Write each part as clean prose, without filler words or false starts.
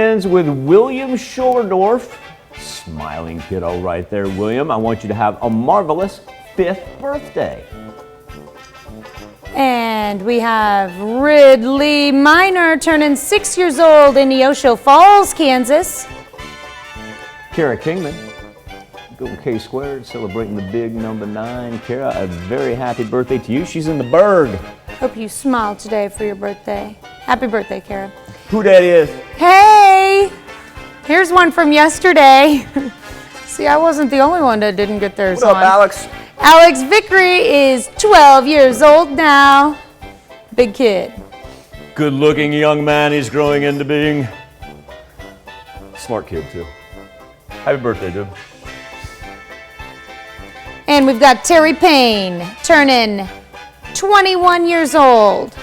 Ends with William Schordorff. Smiling kiddo right there, William. I want you to have a marvelous 5th birthday. And we have Rydlee Minor turning 6 years old in Neosho Falls, Kansas. Karah Kingman, go K-squared, celebrating the big number 9. Karah, a very happy birthday to you. She's in the Berg. Hope you smile today for your birthday. Happy birthday, Karah. Who that is? Hey! Here's one from yesterday. See, I wasn't the only one that didn't get theirs What up, on. Alex? Alex Vickery is 12 years old now. Big kid. Good-looking young man he's growing into being. Smart kid, too. Happy birthday, dude. And we've got Terry Payne turning 21 years old.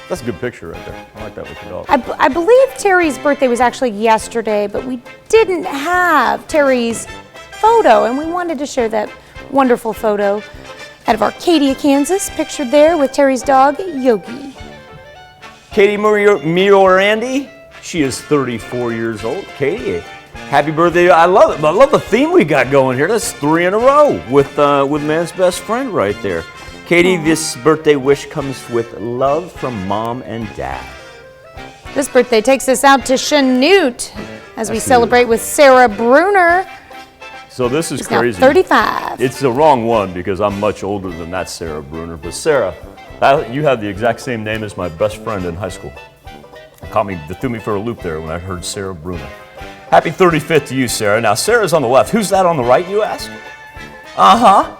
That's a good picture right there. I like that with the dog. I believe Terry's birthday was actually yesterday, but we didn't have Terry's photo, and we wanted to share that wonderful photo out of Arcadia, Kansas, pictured there with Terry's dog, Yogi. Katie Miorandi, she is 34 years old. Katie, happy birthday. I love it. I love the theme we got going here. That's 3 in a row with man's best friend right there. Katie, this birthday wish comes with love from Mom and Dad. This birthday takes us out to Chanute as we celebrate with Sarah Brunner. So this is She's crazy. Now 35. It's the wrong one because I'm much older than that Sarah Brunner. But Sarah, you have the exact same name as my best friend in high school. They threw me for a loop there when I heard Sarah Brunner. Happy 35th to you, Sarah. Now, Sarah's on the left. Who's that on the right, you ask? Uh-huh.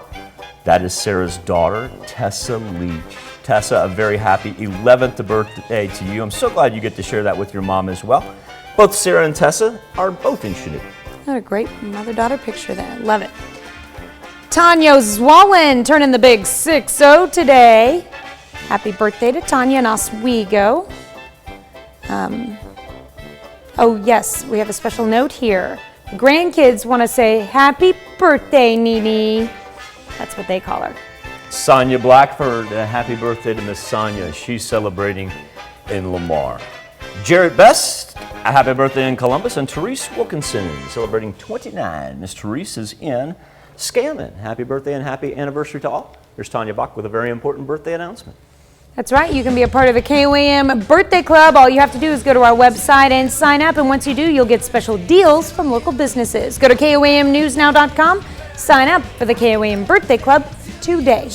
That is Sarah's daughter, Tessa Leach. Tessa, a very happy 11th birthday to you. I'm so glad you get to share that with your mom as well. Both Sarah and Tessa are both in Chanute. What a great mother-daughter picture there. Love it. Tonya Zwahlen turning the big 6-0 today. Happy birthday to Tonya in Oswego. Oh yes, we have a special note here. The grandkids want to say happy birthday, Nene. That's what they call her. Sonja Blackford, a happy birthday to Miss Sonja. She's celebrating in Lamar. Jarrett Best, a happy birthday in Columbus. And Therese Wilkinson, celebrating 29. Miss Therese is in Scammon. Happy birthday and happy anniversary to all. Here's Tanya Bach with a very important birthday announcement. That's right. You can be a part of the KOAM Birthday Club. All you have to do is go to our website and sign up. And once you do, you'll get special deals from local businesses. Go to KOAMnewsnow.com. Sign up for the KOAM Birthday Club today.